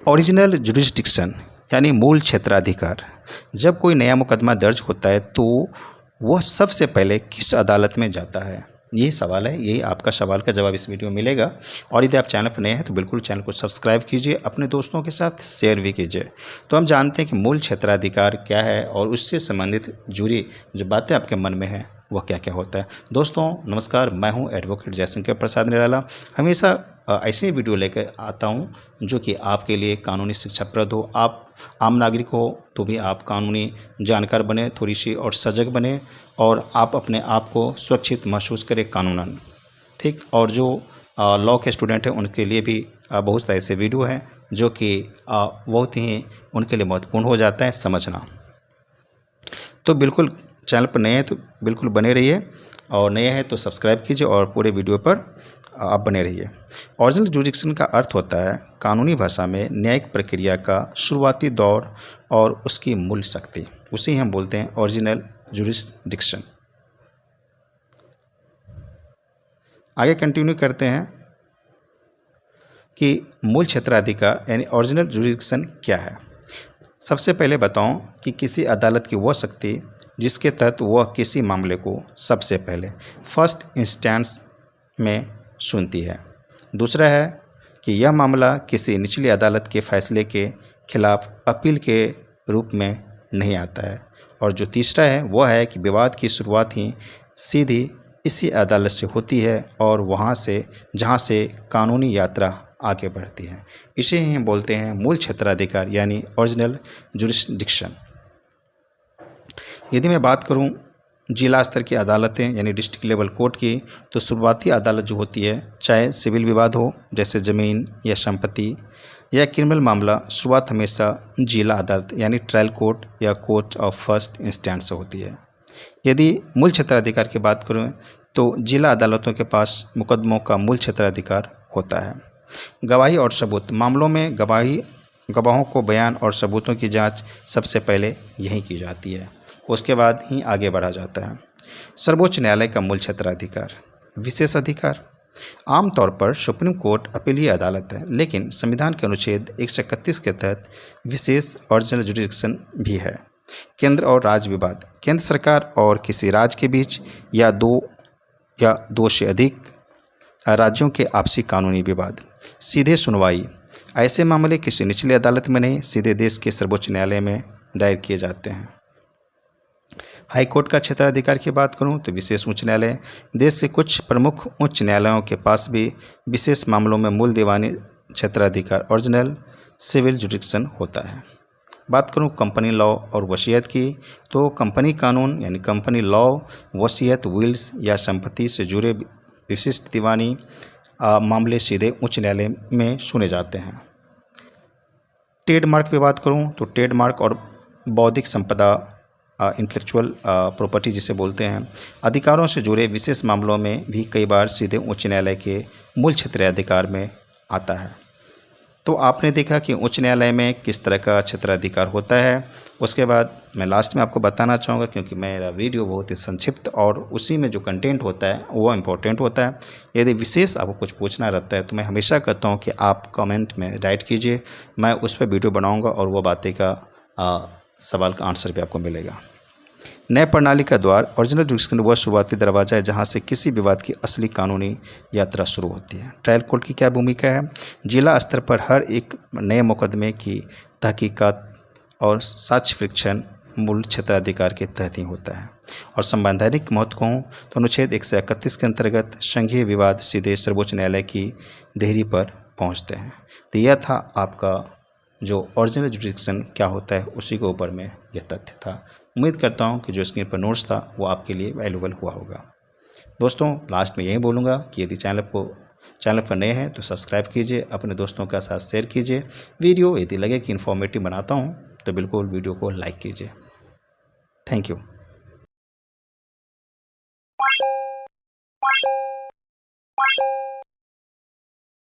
Original jurisdiction यानी मूल क्षेत्राधिकार। जब कोई नया मुकदमा दर्ज होता है तो वह सबसे पहले किस अदालत में जाता है, यही सवाल है। यही आपका सवाल का जवाब इस वीडियो में मिलेगा। और यदि आप चैनल पर नए हैं तो बिल्कुल चैनल को सब्सक्राइब कीजिए, अपने दोस्तों के साथ शेयर भी कीजिए। तो हम जानते हैं कि मूल क्षेत्राधिकार क्या है और उससे संबंधित जुड़ी जो बातें आपके मन में हैं वह क्या क्या होता है। दोस्तों नमस्कार, मैं हूं एडवोकेट जयशंकर प्रसाद निराला। हमेशा ऐसे ही वीडियो लेकर आता हूं जो कि आपके लिए कानूनी शिक्षाप्रद हो। आप आम नागरिक हो तो भी आप कानूनी जानकार बने, थोड़ी सी और सजग बने, और आप अपने आप को सुरक्षित महसूस करें कानूनन, ठीक। और जो लॉ के स्टूडेंट हैं उनके लिए भी बहुत सारे ऐसे वीडियो हैं जो कि बहुत ही उनके लिए महत्वपूर्ण हो जाता है समझना। तो बिल्कुल चैनल पर नए हैं तो बिल्कुल बने रहिए, और नए हैं तो सब्सक्राइब कीजिए और पूरे वीडियो पर आप बने रहिए। ओरिजिनल जुरिस्डिक्शन का अर्थ होता है कानूनी भाषा में न्यायिक प्रक्रिया का शुरुआती दौर और उसकी मूल शक्ति, उसे ही हम बोलते हैं ओरिजिनल जुरिस्डिक्शन। आगे कंटिन्यू करते हैं कि मूल क्षेत्राधिकार यानी ओरिजिनल जुरिस्डिक्शन क्या है। सबसे पहले बताऊं कि किसी अदालत की वह शक्ति जिसके तहत वह किसी मामले को सबसे पहले फर्स्ट इंस्टेंस में सुनती है। दूसरा है कि यह मामला किसी निचली अदालत के फैसले के खिलाफ अपील के रूप में नहीं आता है। और जो तीसरा है वह है कि विवाद की शुरुआत ही सीधी इसी अदालत से होती है और वहाँ से जहाँ से कानूनी यात्रा आगे बढ़ती है। इसे ही हम बोलते हैं मूल क्षेत्राधिकार यानी ओरिजिनल जुरिस्डिक्शन। यदि मैं बात करूं जिला स्तर की अदालतें यानी डिस्ट्रिक्ट लेवल कोर्ट की, तो शुरुआती अदालत जो होती है, चाहे सिविल विवाद हो जैसे ज़मीन या संपत्ति या क्रिमिनल मामला, शुरुआत हमेशा जिला अदालत यानी ट्रायल कोर्ट या कोर्ट ऑफ फर्स्ट इंस्टेंस से होती है। यदि मूल क्षेत्राधिकार की बात करूं तो जिला अदालतों के पास मुकदमों का मूल क्षेत्राधिकार होता है। गवाही और सबूत मामलों में गवाहों को बयान और सबूतों की जांच सबसे पहले यहीं की जाती है, उसके बाद ही आगे बढ़ा जाता है। सर्वोच्च न्यायालय का मूल क्षेत्राधिकार। विशेष अधिकार आमतौर पर सुप्रीम कोर्ट अपीलीय अदालत है, लेकिन संविधान के अनुच्छेद 131 के तहत विशेष ओरिजिनल जुरिस्डिक्शन भी है। केंद्र और राज्य विवाद, केंद्र सरकार और किसी राज्य के बीच या दो से अधिक राज्यों के आपसी कानूनी विवाद। सीधे सुनवाई, ऐसे मामले किसी निचली अदालत में नहीं, सीधे देश के सर्वोच्च न्यायालय में दायर किए जाते हैं। हाई कोर्ट का क्षेत्राधिकार की बात करूं तो विशेष उच्च न्यायालय, देश के कुछ प्रमुख उच्च न्यायालयों के पास भी विशेष मामलों में मूल दीवानी क्षेत्राधिकार ओरिजिनल सिविल जुरिस्डिक्शन होता है। बात करूं कंपनी लॉ और वसीयत की, तो कंपनी कानून यानी कंपनी लॉ, वसीयत, विल्स या संपत्ति से जुड़े विशिष्ट दीवानी मामले सीधे उच्च न्यायालय में सुने जाते हैं। ट्रेडमार्क की बात करूं तो ट्रेडमार्क और बौद्धिक संपदा इंटेलेक्चुअल प्रॉपर्टी जिसे बोलते हैं, अधिकारों से जुड़े विशेष मामलों में भी कई बार सीधे उच्च न्यायालय के मूल क्षेत्राधिकार में आता है। तो आपने देखा कि उच्च न्यायालय में किस तरह का क्षेत्राधिकार होता है। उसके बाद मैं लास्ट में आपको बताना चाहूँगा, क्योंकि मेरा वीडियो बहुत ही संक्षिप्त और उसी में जो कंटेंट होता है वो इम्पोर्टेंट होता है। यदि विशेष आपको कुछ पूछना रहता है तो मैं हमेशा कहता हूँ कि आप कमेंट में राइट कीजिए, मैं उस पर वीडियो बनाऊँगा और वो बातें का सवाल का आंसर भी आपको मिलेगा। न्याय प्रणाली का द्वार ओरिजिनल जुरिस्डिक्शन वह शुरुआती दरवाजा है जहां से किसी विवाद की असली कानूनी यात्रा शुरू होती है। ट्रायल कोर्ट की क्या भूमिका है। जिला स्तर पर हर एक नए मुकदमे की तहकीकात और साक्ष्य परीक्षण मूल क्षेत्राधिकार के तहत ही होता है। और संवैधानिक महत्व कहूँ तो अनुच्छेद 131 के अंतर्गत संघीय विवाद सीधे सर्वोच्च न्यायालय की देहरी पर पहुँचते हैं। तो यह था आपका जो ओरिजिनल जुरिस्डिक्शन क्या होता है, उसी के ऊपर में यह तथ्य था। उम्मीद करता हूं कि जो स्क्रीन पर नोट्स था वो आपके लिए वैल्यूएबल हुआ होगा। दोस्तों लास्ट में यही बोलूँगा कि यदि चैनल पर नए हैं तो सब्सक्राइब कीजिए, अपने दोस्तों के साथ शेयर कीजिए। वीडियो यदि लगे कि इन्फॉर्मेटिव बनाता हूं तो बिल्कुल वीडियो को लाइक कीजिए। Thank you.